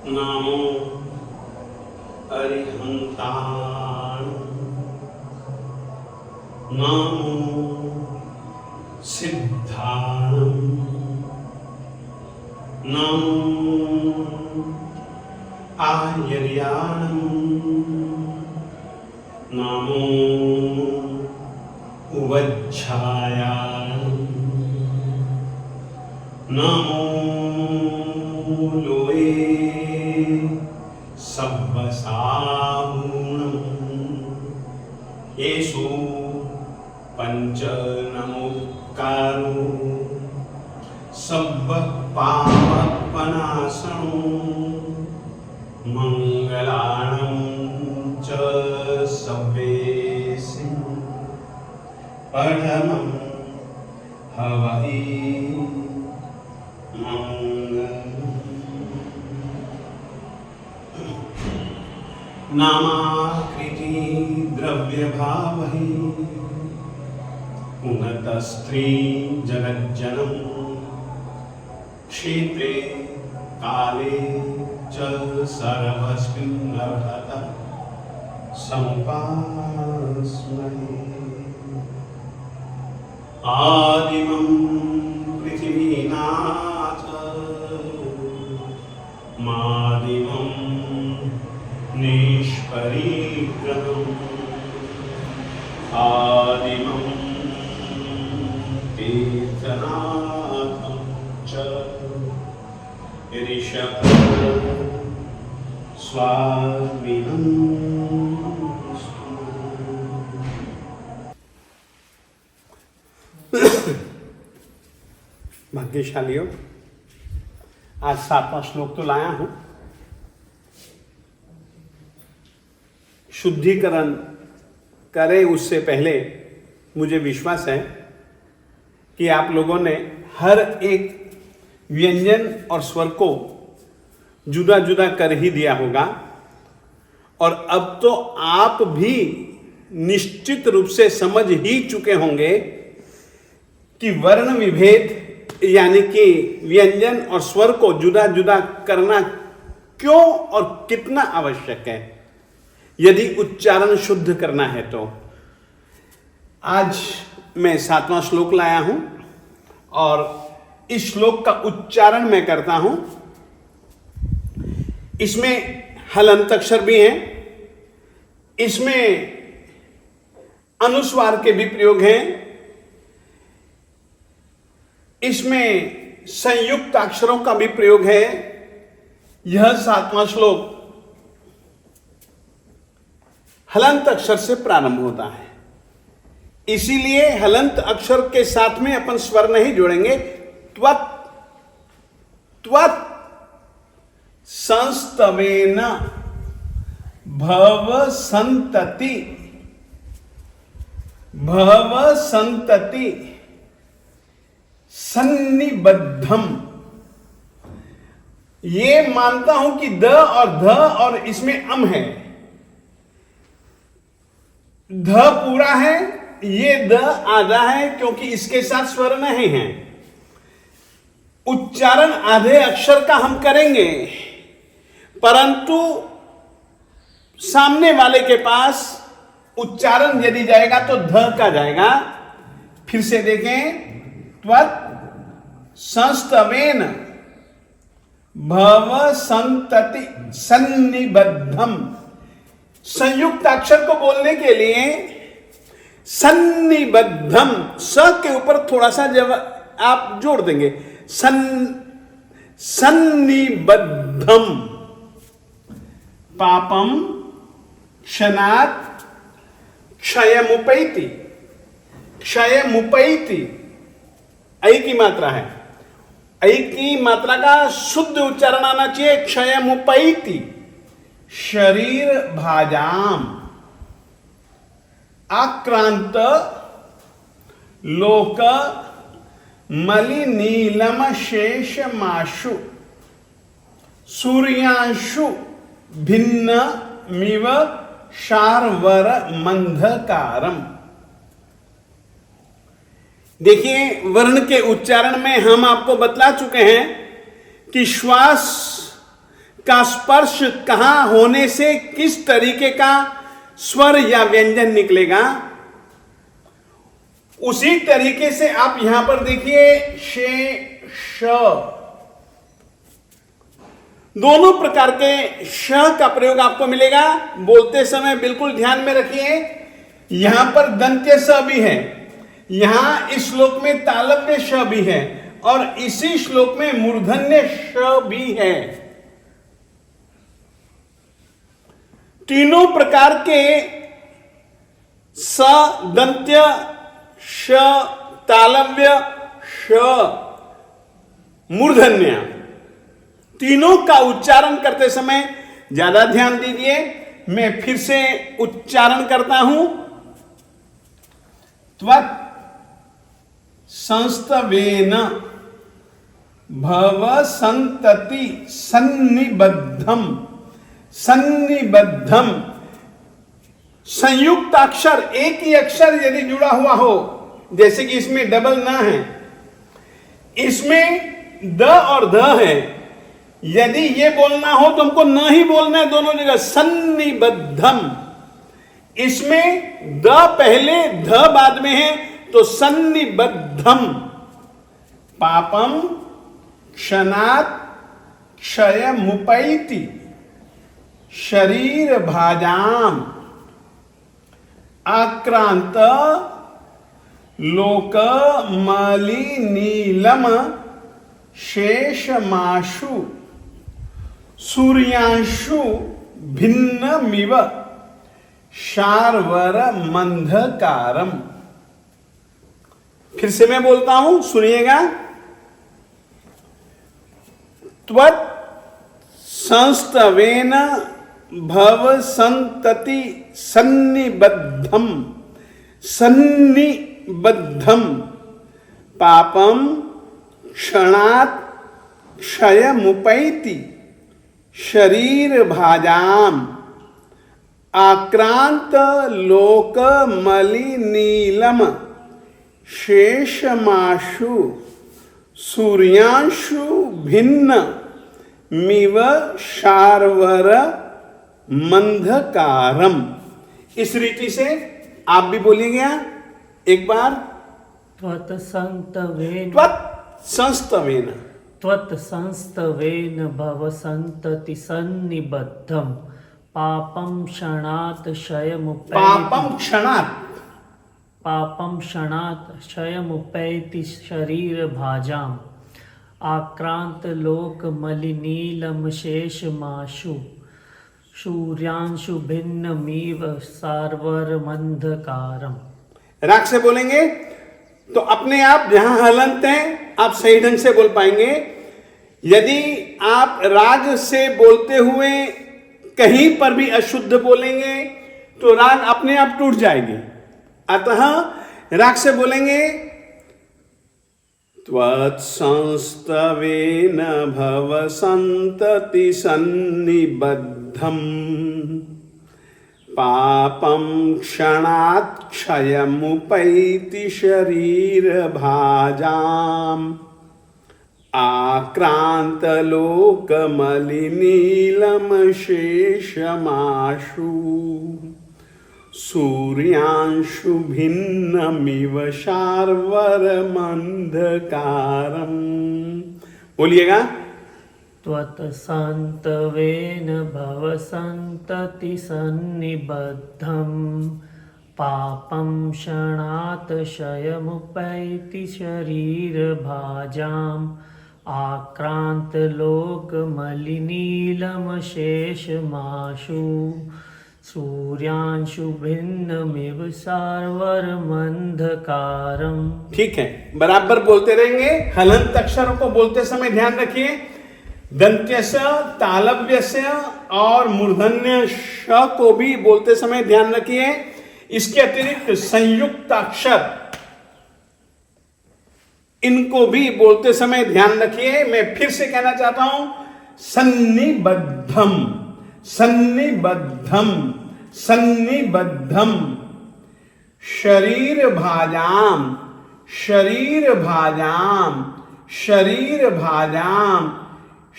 नामो अरिहंताण, नामो सिद्धाणं, नामो आयर्याणं, नामो उवज्झायाणं, नामो लोए सब्बसाहूणं, येषु पंच नमोकारो सब्ब पापनाशनो मंगलाणं च सब्बेषु परमं हवहि नामाकृति द्रव्यभावहि उन्नतस्त्री जगज्जनम क्षेत्रे काले च सर्वस्मिन् अर्हता समुपास्महे। आदिमं पृथिवीनाथ मादिमं निष्परिग्रहम् आदिमं तीर्थनाथं च ऋषभ स्वामिनं। भाग्यशालियों, आज 7वां श्लोक तो लाया हूं। शुद्धिकरण करे उससे पहले मुझे विश्वास है कि आप लोगों ने हर एक व्यंजन और स्वर को जुदा जुदा कर ही दिया होगा, और अब तो आप भी निश्चित रूप से समझ ही चुके होंगे कि वर्ण विभेद यानी कि व्यंजन और स्वर को जुदा जुदा करना क्यों और कितना आवश्यक है यदि उच्चारण शुद्ध करना है। तो आज मैं 7वां श्लोक लाया हूं और इस श्लोक का उच्चारण मैं करता हूं। इसमें हलंत अक्षर भी हैं, इसमें अनुस्वार के भी प्रयोग हैं, इसमें संयुक्त अक्षरों का भी प्रयोग है। यह 7वां श्लोक हलंत अक्षर से प्रारंभ होता है, इसीलिए हलंत अक्षर के साथ में अपन स्वर नहीं जोड़ेंगे। त्वत् त्वत् संस्तवेन भव संतति सन्निबद्धम। ये मानता हूं कि द और ध और इसमें अम है, ध पूरा है, ये द आधा है क्योंकि इसके साथ स्वर नहीं है। उच्चारण आधे अक्षर का हम करेंगे, परंतु सामने वाले के पास उच्चारण यदि जाएगा तो ध का जाएगा। फिर से देखें, त्वत् संस्तवेन भव संतति सन्निबद्धम। संयुक्त अक्षर को बोलने के लिए सन्निबद्धम, स के ऊपर थोड़ा सा जब आप जोड़ देंगे, सन्निबद्धम। पापम क्षणात् क्षयमुपैति, क्षयमुपैति ऐ की मात्रा है, ऐ की मात्रा का शुद्ध उच्चारण आना चाहिए। क्षयमुपैति शरीर भाजाम आक्रांत लोक मलिनीलम शेष माशु सूर्यांशु भिन्न मिव शार्वर मंधकारम। देखिए, वर्ण के उच्चारण में हम आपको बतला चुके हैं कि श्वास का स्पर्श कहां होने से किस तरीके का स्वर या व्यंजन निकलेगा। उसी तरीके से आप यहां पर देखिए, शे, श, दोनों प्रकार के श का प्रयोग आपको मिलेगा। बोलते समय बिल्कुल ध्यान में रखिए, यहां पर दंत्य स भी है, यहां इस श्लोक में तालव्य श भी है और इसी श्लोक में मूर्धन्य श भी है। तीनों प्रकार के स, दंत्य, श, तालव्य, श, मूर्धन्य, तीनों का उच्चारण करते समय ज्यादा ध्यान दीजिए। मैं फिर से उच्चारण करता हूं। त्वत् संस्तवेन भव संतति सन्निबद्धम। सन्निबद्धम संयुक्त अक्षर, एक ही अक्षर यदि जुड़ा हुआ हो, जैसे कि इसमें डबल न है, इसमें द और ध है, यदि ये बोलना हो तो हमको न ही बोलना है दोनों जगह। सन्निबद्धम, इसमें द पहले ध बाद में है तो सन्निबद्धम। पापम क्षणात् क्षयमुपैति शरीर भाजाम। आक्रांत लोक मलिनीलम शेषमाशु सूर्यांशु भिन्नमिव शार्वर मंधकारम। फिर से मैं बोलता हूं, सुनिएगा। त्वत् संस्तवेन भव संतति सन्निबद्धम। सन्निबद्धम पापम क्षणात् क्षयमुपैति शरीर भाजाम। आक्रांत लोक मलिनीलम शेषमाशु सूर्यांशु भिन्न मिव शार्वर मंधकारम। इस रीति से आप भी बोलिएगा एक बार। त्वत्संस्तवेन त्वत्संस्तवेन भव संतति सन्निबद्धम। पापं क्षणात् क्षयमुपैति। पापं क्षणात् क्षयमुपैति शरीर भाजाम। आक्रांत लोक मलिनीलम शेषमाशु सूर्यांशु भिन्नमिव सार्वर मंधकारम। राग से बोलेंगे तो अपने आप जहां हलंत हैं आप सही ढंग से बोल पाएंगे। यदि आप राग से बोलते हुए कहीं पर भी अशुद्ध बोलेंगे तो राग अपने आप टूट जाएगी। अतः राग से बोलेंगे, त्वत्संस्तवेन भव संतति सन्निबद्धम। पापं क्षणात् क्षयमुपैति शरीर भाजाम। आक्रांत लोक मलिनीलम शेषमाशु सूर्यांशु भिन्नमिव शार्वर मंधकारम। बोलिएगा। त्वत्संतवेन भव संतति सन्निबद्धम। पापं क्षणात् क्षयमुपैति शरीर भाजाम। आक्रांत लोक मलिनीलम शेषमाशु सूर्यांशु भिन्नमिव सार्वर मंधकारम। ठीक है, बराबर बोलते रहेंगे। हलंत अक्षरों को बोलते समय ध्यान रखिए। दंत्य स, तालव्य स और मूर्धन्य श को भी बोलते समय ध्यान रखिए। इसके अतिरिक्त संयुक्त अक्षर, इनको भी बोलते समय ध्यान रखिए। मैं फिर से कहना चाहता हूं, सन्निबद्धम। सन्निबद्धम, सन्निबद्धम, शरीर भाजाम, शरीर भाजाम, शरीर भाजाम,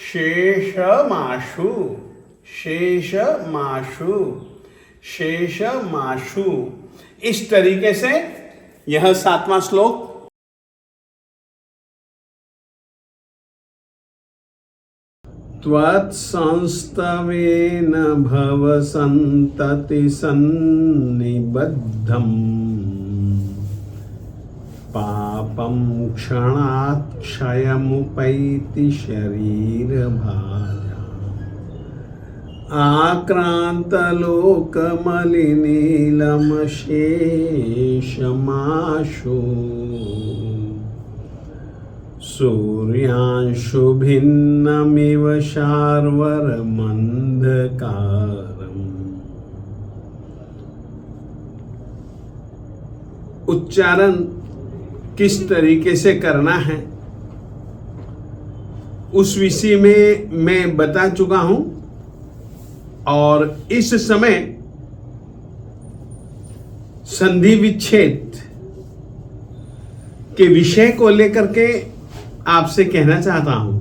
शेषमाशु, शेषमाशु, शेषमाशु। इस तरीके से यह 7वां श्लोक त्वत्संस्तवेन भव संतति सन्निबद्धम पापं क्षणात् क्षयमुपैति शरीरभाजा आक्रान्तलोकमलिनीलमशेषमाशु सूर्यांशु भिन्नमिव शार्वर्मन्धकारम्। उच्चारण किस तरीके से करना है उस विषय में मैं बता चुका हूं, और इस समय संधि विच्छेद के विषय को लेकर के आपसे कहना चाहता हूं।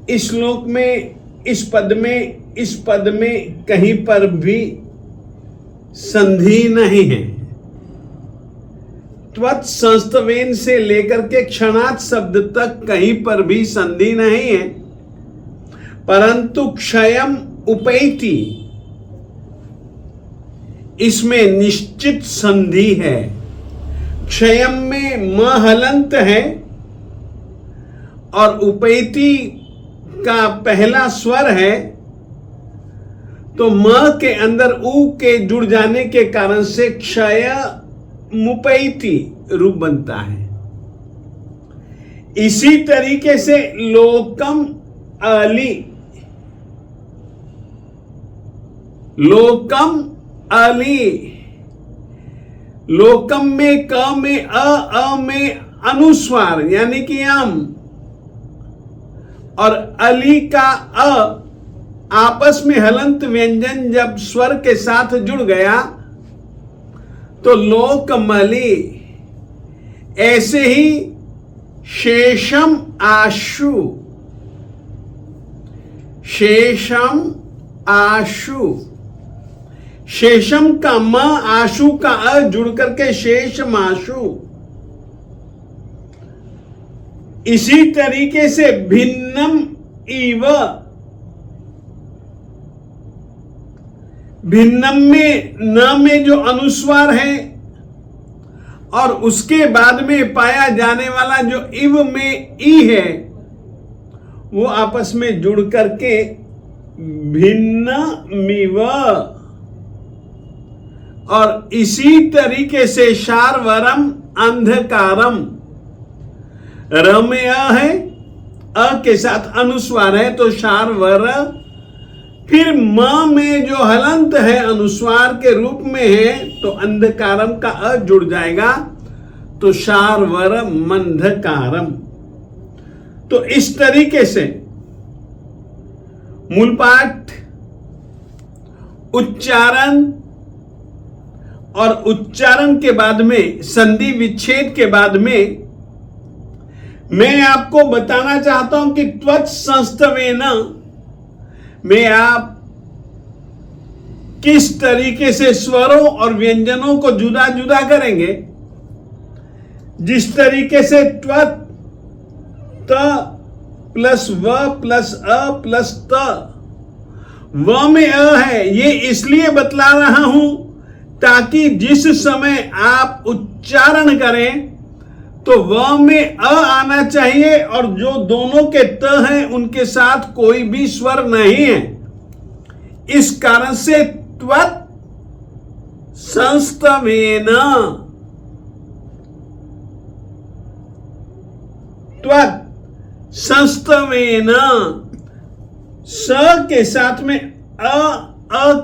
इस श्लोक में, इस पद में कहीं पर भी संधि नहीं है। त्वत्संस्तवेन से लेकर के क्षणात् शब्द तक कहीं पर भी संधि नहीं है, परंतु क्षयम उपैति इसमें निश्चित संधि है। क्षयम में म हलंत है और उपैति का पहला स्वर है, तो म के अंदर उ के जुड़ जाने के कारण से क्षय मुपैति रूप बनता है। इसी तरीके से लोकम अली, लोकम अली, लोकम में क में अ में अनुस्वार यानी कि अम, और अली का अ आपस में हलंत व्यंजन जब स्वर के साथ जुड़ गया तो लोकमली। ऐसे ही शेषम आशु, शेषम आशु, शेषम का म आशु का अ जुड़ करके शेषमाशु। इसी तरीके से भिन्नम इव, भिन्नम में न में जो अनुस्वार है और उसके बाद में पाया जाने वाला जो इव में ई है वो आपस में जुड़ करके भिन्नमिव। और इसी तरीके से शार्वरम अंधकारम, र में अ है, अ के साथ अनुस्वार है तो शार्वर, फिर म में जो हलंत है अनुस्वार के रूप में है तो अंधकारम का अ जुड़ जाएगा तो शार्वर मंधकारम। तो इस तरीके से मूल पाठ, उच्चारण और उच्चारण के बाद में संधि विच्छेद के बाद में मैं आपको बताना चाहता हूं कि त्वत्संस्तवेन में आप किस तरीके से स्वरों और व्यंजनों को जुदा जुदा करेंगे। जिस तरीके से त्वत्, त प्लस व प्लस अ प्लस त, व में अ है, ये इसलिए बतला रहा हूं ताकि जिस समय आप उच्चारण करें तो व में अ आना चाहिए और जो दोनों के त हैं उनके साथ कोई भी स्वर नहीं है। इस कारण से त्वत् संस्तवेन, त्वत् संस्तवेन, स के साथ में अ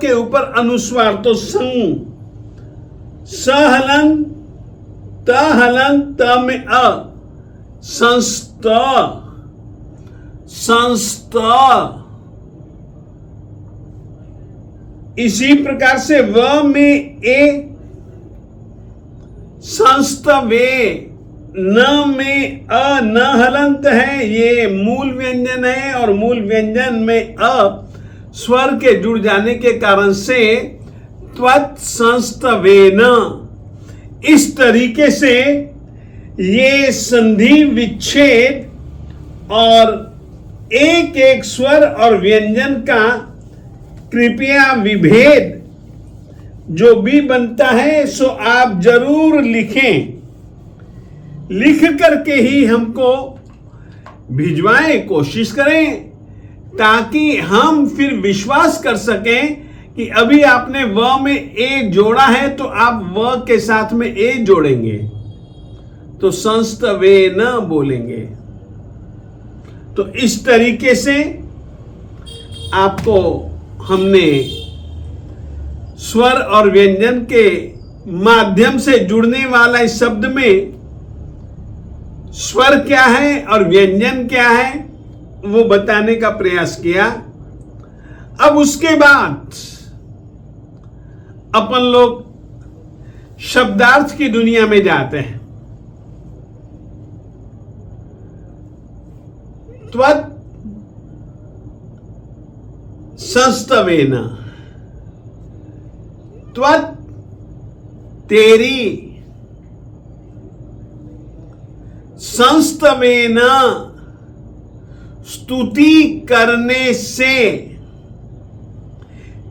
के ऊपर अनुस्वार तो संग, सहलन तहलन त में अ, संस्त, संस्त, इसी प्रकार से व में ए, संस्त वे, न में अ, न हलंत है, ये मूल व्यंजन है और मूल व्यंजन में अ स्वर के जुड़ जाने के कारण से त्वत् संस्त वेन, इस तरीके से ये संधि विच्छेद और एक एक स्वर और व्यंजन का कृपया विभेद जो भी बनता है सो आप जरूर लिखें, लिख करके ही हमको भिजवाएं, कोशिश करें, ताकि हम फिर विश्वास कर सकें कि अभी आपने व में ए जोड़ा है तो आप व के साथ में ए जोड़ेंगे तो संस्त वे न बोलेंगे। तो इस तरीके से आपको हमने स्वर और व्यंजन के माध्यम से जुड़ने वाला इस शब्द में स्वर क्या है और व्यंजन क्या है वो बताने का प्रयास किया। अब उसके बाद अपन लोग शब्दार्थ की दुनिया में जाते हैं। त्वत् संस्तवेन, त्वत् तेरी, संस्तवेन स्तुति करने से,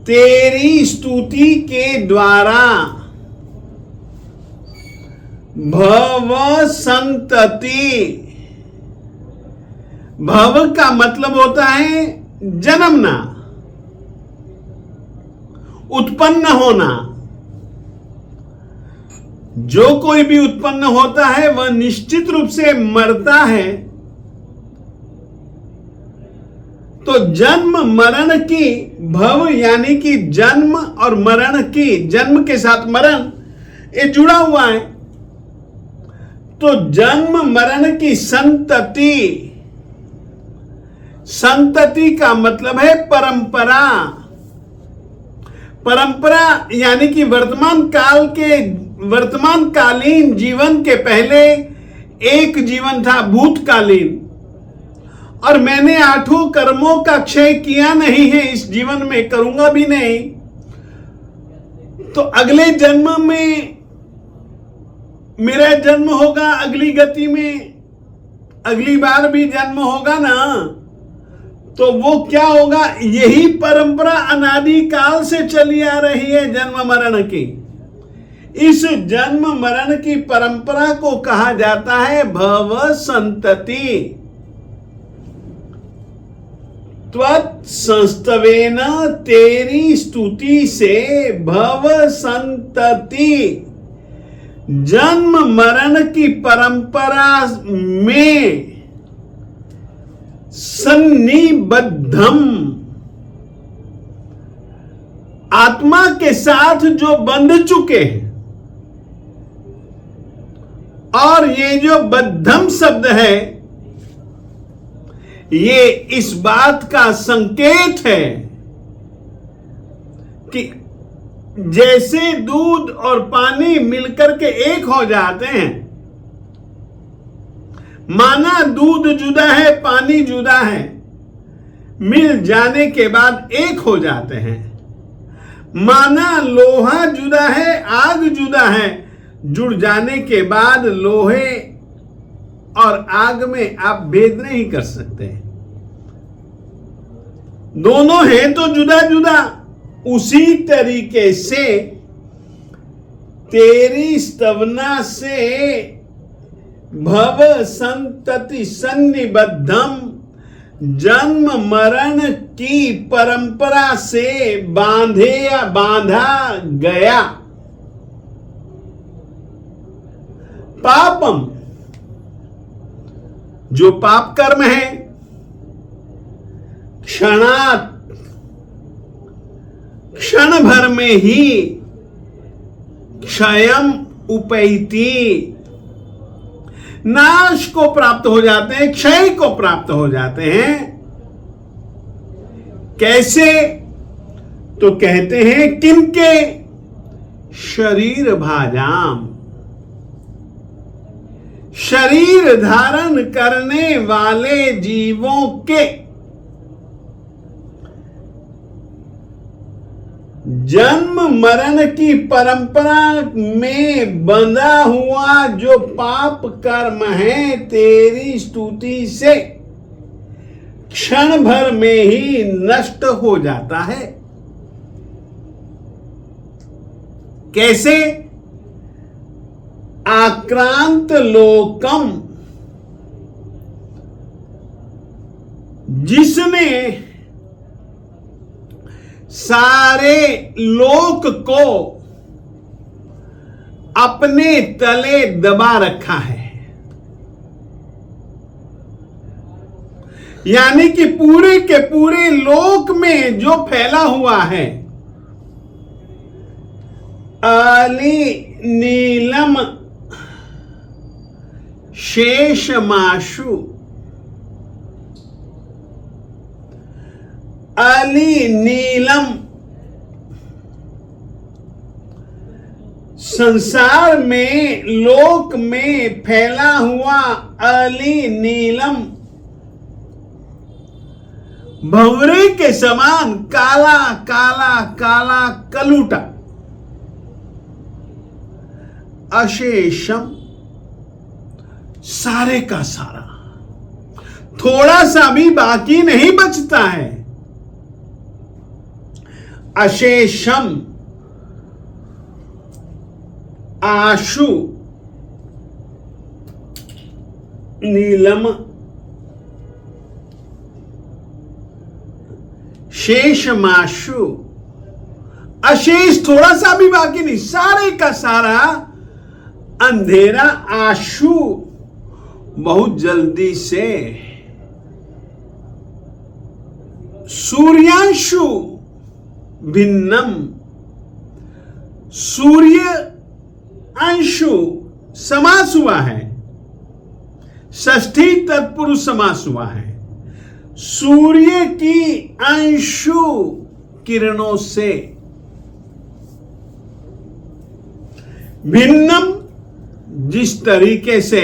तेरी स्तुति के द्वारा, भव संतति, भव का मतलब होता है जन्मना, उत्पन्न होना। जो कोई भी उत्पन्न होता है वह निश्चित रूप से मरता है। तो जन्म मरण की, भव यानी कि जन्म और मरण की, जन्म के साथ मरण ये जुड़ा हुआ है। तो जन्म मरण की संतति, संतति का मतलब है परंपरा। परंपरा यानी कि वर्तमान काल के, वर्तमान कालीन जीवन के पहले एक जीवन था भूतकालीन, और मैंने आठों कर्मों का क्षय किया नहीं है, इस जीवन में करूंगा भी नहीं। तो अगले जन्म में मेरा जन्म होगा, अगली गति में अगली बार भी जन्म होगा ना, तो वो क्या होगा, यही परंपरा अनादि काल से चली आ रही है जन्म मरण की। इस जन्म मरण की परंपरा को कहा जाता है भव संतति। त्वत् संस्तवेन, तेरी स्तुति से, भव संतति, जन्म मरण की परंपरा में सन्निबद्धम, आत्मा के साथ जो बंध चुके हैं। और ये जो बद्धम शब्द है ये इस बात का संकेत है कि जैसे दूध और पानी मिलकर के एक हो जाते हैं, माना दूध जुदा है पानी जुदा है, मिल जाने के बाद एक हो जाते हैं। माना लोहा जुदा है आग जुदा है, जुड़ जाने के बाद लोहे और आग में आप भेद नहीं कर सकते, दोनों हैं तो जुदा जुदा। उसी तरीके से तेरी स्तवना से भव संतति सन्निबद्धम, जन्म मरण की परंपरा से बांधे या बांधा गया। पापम, जो पाप कर्म है, क्षणात, क्षण भर में ही, क्षयम उपैति, नाश को प्राप्त हो जाते हैं, क्षय को प्राप्त हो जाते हैं। कैसे? तो कहते हैं किनके? शरीर भाजाम, शरीर धारण करने वाले जीवों के जन्म मरण की परंपरा में बंधा हुआ जो पाप कर्म है, तेरी स्तुति से क्षण भर में ही नष्ट हो जाता है। कैसे? आक्रांत लोकम, जिसने सारे लोक को अपने तले दबा रखा है, यानी कि पूरे के पूरे लोक में जो फैला हुआ है, अली नीलम शेषमाशु, अली नीलम, संसार में लोक में फैला हुआ अली नीलम भंवरे के समान काला काला काला कलूटा, अशेषम, सारे का सारा, थोड़ा सा भी बाकी नहीं बचता है। अशेषम, आशु, नीलम, शेषमाशु, अशेष, थोड़ा सा भी बाकी नहीं, सारे का सारा अंधेरा, आशु, बहुत जल्दी से, सूर्यांशु भिन्नम, सूर्य अंशु समास हुआ है, षष्ठी तत्पुरुष समास हुआ है। सूर्य की अंशु किरणों से, भिन्नम, जिस तरीके से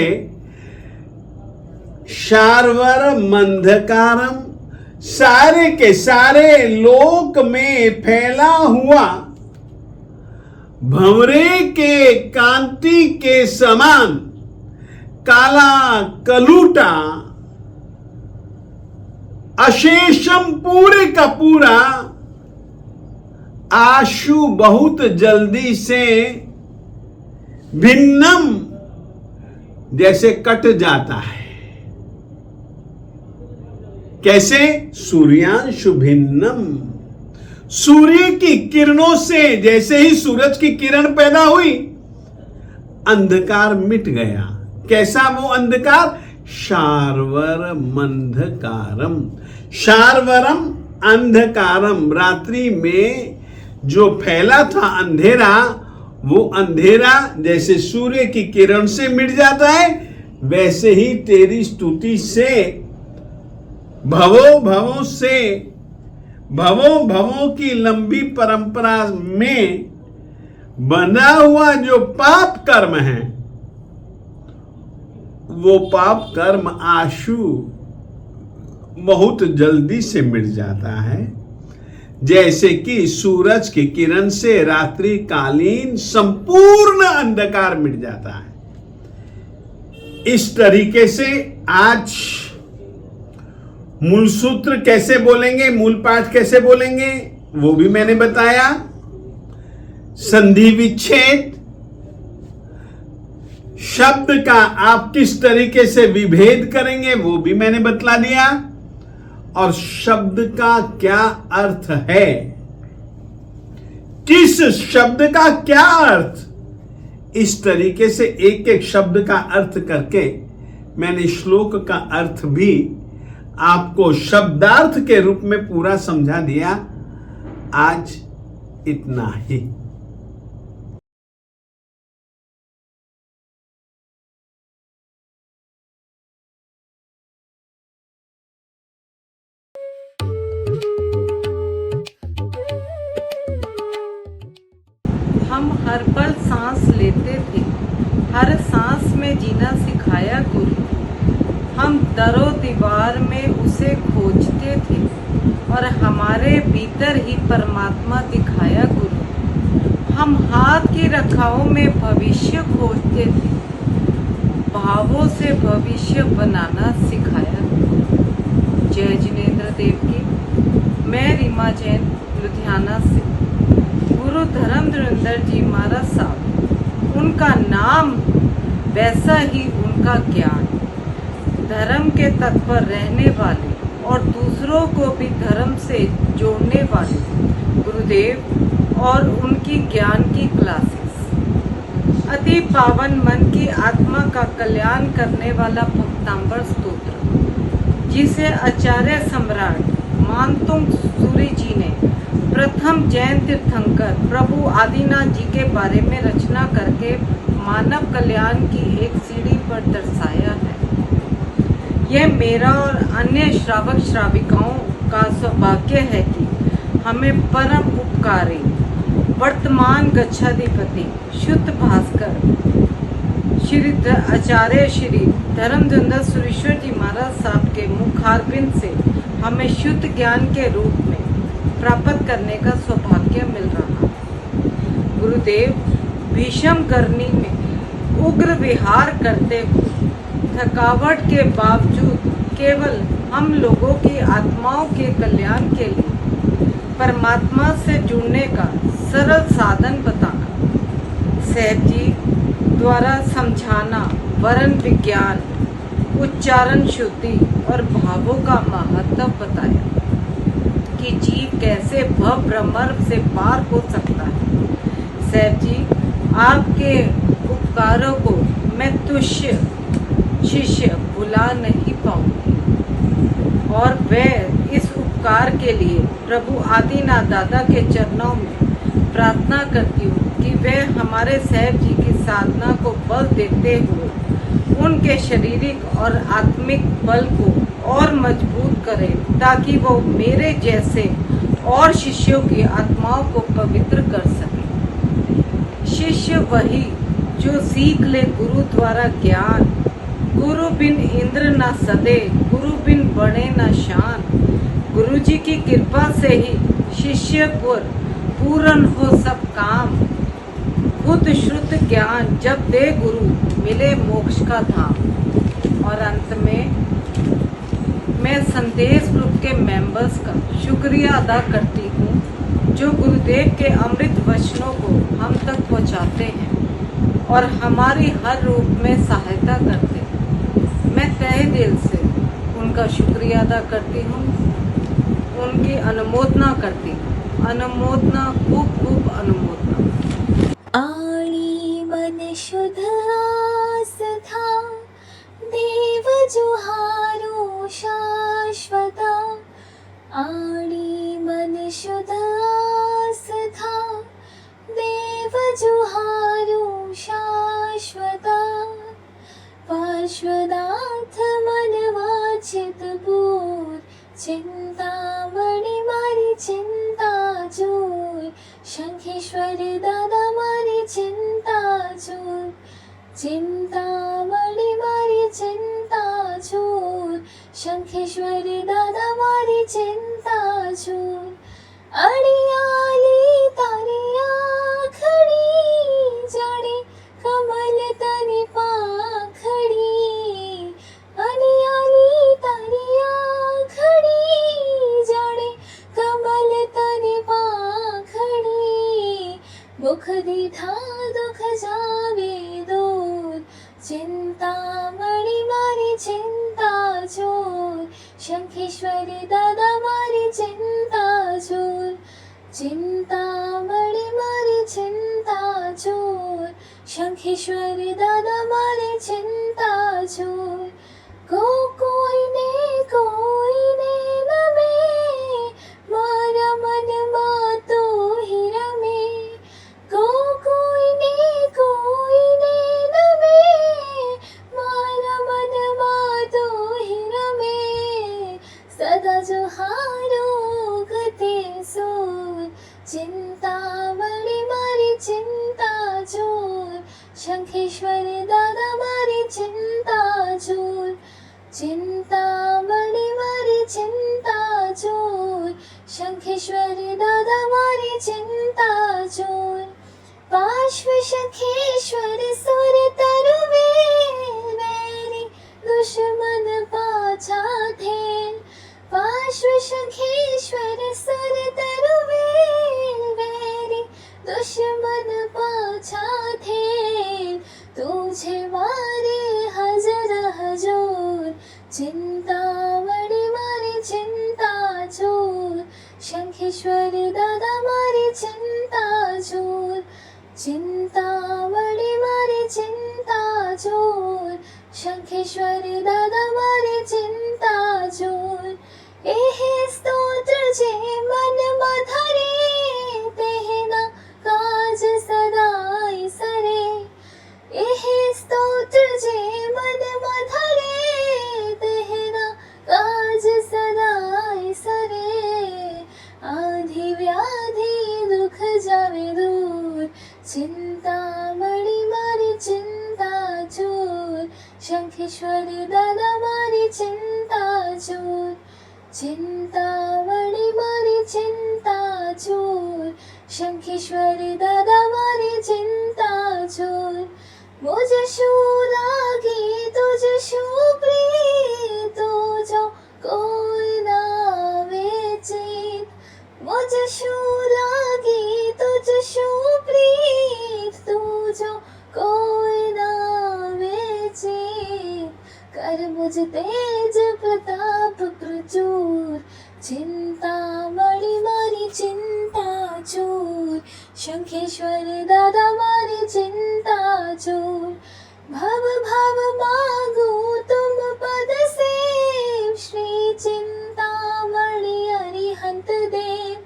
शार्वर मंधकारम, सारे के सारे लोक में फैला हुआ भंवरे के कांति के समान काला कलूटा, अशेषम, पूरे का पूरा, आशु, बहुत जल्दी से, भिन्नम, जैसे कट जाता है। कैसे? सूर्यांशु भिन्नम, सूर्य की किरणों से, जैसे ही सूरज की किरण पैदा हुई अंधकार मिट गया। कैसा वो अंधकार? शार्वर मंधकारम, शार्वरम अंधकारम, रात्रि में जो फैला था अंधेरा, वो अंधेरा जैसे सूर्य की किरण से मिट जाता है, वैसे ही तेरी स्तुति से भवों भवों से, भवों भवों की लंबी परंपरा में बना हुआ जो पाप कर्म है, वो पाप कर्म आशु बहुत जल्दी से मिट जाता है। जैसे कि सूरज की किरण से रात्रि कालीन संपूर्ण अंधकार मिट जाता है। इस तरीके से आज मूल सूत्र कैसे बोलेंगे, मूल पाठ कैसे बोलेंगे, वो भी मैंने बताया। संधि विच्छेद, शब्द का आप किस तरीके से विभेद करेंगे, वो भी मैंने बतला दिया। और शब्द का क्या अर्थ है, किस शब्द का क्या अर्थ, इस तरीके से एक एक शब्द का अर्थ करके मैंने श्लोक का अर्थ भी आपको शब्दार्थ के रूप में पूरा समझा दिया। आज इतना ही। हम हर पल सांस लेते थे, हर सांस में जीना सिखाया गुरु। हम दरो दीवार में उसे खोजते थे और हमारे भीतर ही परमात्मा दिखाया गुरु। हम हाथ की रेखाओं में भविष्य खोजते थे, भावों से भविष्य बनाना सिखाया गुरु। जय जिनेंद्र देव की। मैं रीमा जैन, लुधियाना से। गुरु धर्मधुरंधर जी महाराज साहब, उनका नाम वैसा ही उनका ज्ञान। धर्म के तत्पर रहने वाले और दूसरों को भी धर्म से जोड़ने वाले गुरुदेव और उनकी ज्ञान की क्लासेस। अति पावन मन की आत्मा का कल्याण करने वाला भक्तांबर स्तोत्र, जिसे आचार्य सम्राट मानतुंग सूरी जी ने प्रथम जैन तीर्थंकर प्रभु आदिनाथ जी के बारे में रचना करके मानव कल्याण की एक सीढ़ी पर दर्शाया है। यह मेरा और अन्य श्रावक श्राविकाओं का सौभाग्य है कि हमें परम उपकारी वर्तमान गच्छाधिपति शुद्ध भास्कर श्री आचार्य श्री धर्मधुरंधर सुरेश्वर जी महाराज साहब के मुखारबिंद से हमें शुद्ध ज्ञान के रूप में प्राप्त करने का सौभाग्य मिल रहा है। गुरुदेव भीषण गर्मी में उग्र विहार करते हुए थकावट के बावजूद केवल हम लोगों की आत्माओं के कल्याण के लिए परमात्मा से जुड़ने का सरल साधन बताना, सहज जी द्वारा समझाना, वर्ण विज्ञान, उच्चारण शुद्धि और भावों का महत्व बताया कि जीव कैसे भव भ्रमर से पार हो सकता है। सहज जी, आपके उपकारों को मैं तुष्य शिष्य भुला नहीं पाऊंगी और वह इस उपकार के लिए प्रभु आदिनाथ दादा के चरणों में प्रार्थना करती हूँ कि वह हमारे सहज जी की साधना को बल देते हुए उनके शारीरिक और आत्मिक बल को और मजबूत करे, ताकि वो मेरे जैसे और शिष्यों की आत्माओं को पवित्र कर सके। शिष्य वही जो सीख ले गुरु द्वारा ज्ञान। गुरु बिन इंद्र न सदे, गुरु बिन बने न शान। गुरु जी की कृपा से ही शिष्य को पूर्ण हो सब काम। खुद शुद्ध ज्ञान जब दे गुरु, मिले मोक्ष का धाम। और अंत में मैं संदेश ग्रुप के मेंबर्स का शुक्रिया अदा करती हूँ, जो गुरुदेव के अमृत वचनों को हम तक पहुँचाते हैं और हमारी हर रूप में सहायता करते हैं। मैं तहे दिल से उनका शुक्रिया अदा करती हूँ, उनकी अनुमोदना करती हूँ। अनुमोदना, खूब खूब अनुमोदना। आणी मन शुद्ध आस था, देव जुहारो शाश्वता। आणी मन शुद्ध आस था, देव जुहारो शाश्वता। पार्श्वनाथ मन वाचित पूर, चिंतामणि मारी चिंता जोर। शंखेश्वर दादा मारी चिंता जोर, चिंतामणि मारी चिंता जोर। शंखेश्वर दादा मारी चिंता जोर। अड़ियाली तारिया खड़ी, जाने कमल तनि पाखड़ी। अड़ियाली तारिया खड़ी, जाने कमल तनि पाखड़ी। मुख दीठा दुख जावे दूर, चिंतामणि मारी चिंता जोर। शंखेश्वर दादा मारी चिंता जोर, चिंतामणि मारी चिंता जोर। शंखेश्वर दादा मारी चिंता जोर। कोई ने नमे, मारा मन मातो ही रमे। कोई ने नमे, मारा मन मातो ही रमे। सदा जुहारो गते सोर, चिंतामणि मारी चिंता शंखेश्वरी दादा मारी चिंता चूर, चिंतामणि मारी चिंता चूर, शंखेश्वरी दादा मारी चिंता चूर, पार्श्व शंखेश्वरी सुर तरुवेर, वैरी दुश्मन पाछा थेर, पार्श्व शंखेश्वरी सुर तरुवेर, वैरी दुश्मन पाछा थेर, तुझे मारे हजर हजूर, चिंतामणि मारी चिंता चूर, शंखेश्वरी दादा मारी चिंता चूर, चिंतामणि मारी चिंता चूर, शंखेश्वरी दादा मारी चिंता चूर, एहे स्तोत्र जे मन मधरे, तेहना काज सदाई सरे, एहे स्तोत्र जे मन मधरे, तेहना काज सदाई सरे, आधि व्याधि दुख जावे दूर, चिंतामणि मारी चिंता चूर, शंखेश्वरी दादा मारी चिंता चूर, चिंतामणि मारी चिंता चूर, शंखेश्वरी दादा मारी चिंता चूर, मुझ शू लागी तुझ शू प्रीत, तुझो कोई ना वेचित, मुझ शू लागी तुझ शू प्रीत, तुझो कोई ना वेचित, कर मुझ तेज प्रताप प्रचुर, चिंतामणि मारी चिंता चूर, शंखेश्वरी दादा मारी चिंता चूर, भव भव मांगू तुम पद सेव, श्री चिंतामणि अरिहंत देव,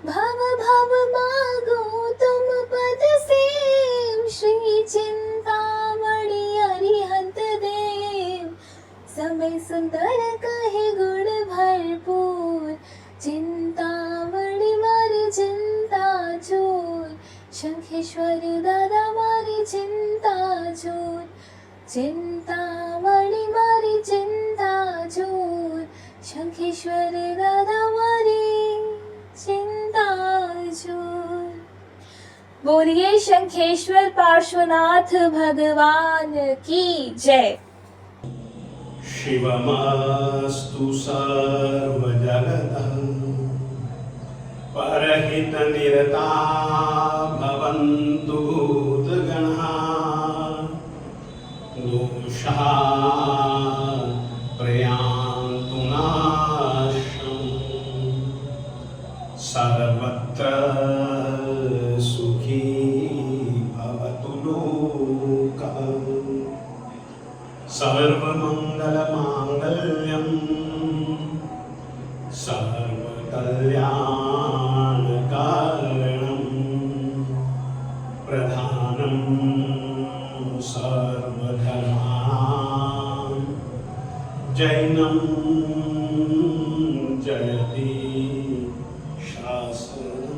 भव भव मांगू तुम पद सेव, श्री चिंतामणि अरिहंत देव, समय सुंदर कहे गुण भरपूर, चिंतामणि मारी चिंता चूर, शंखेश्वरी दादा मारी चिंता चूर, चिंतामणि मारी चिंता चूर, शंखेश्वरी दादा मारी चिंता चूर। बोलिए शंखेश्वर पार्श्वनाथ भगवान की जय। शिवमस्तु सर्वजगतः, परहितनिरता भवन्तु भूतगणाः, दोषाः प्रयान्तु नाशम्, सर्वत्र सुखी भवतु लोकः, सर्वमङ्गलमाङ्गल्यं सर्वकल्याणकारणं, प्रधानं सर्वधर्माणां, जैनं जयति शास्त्रम्।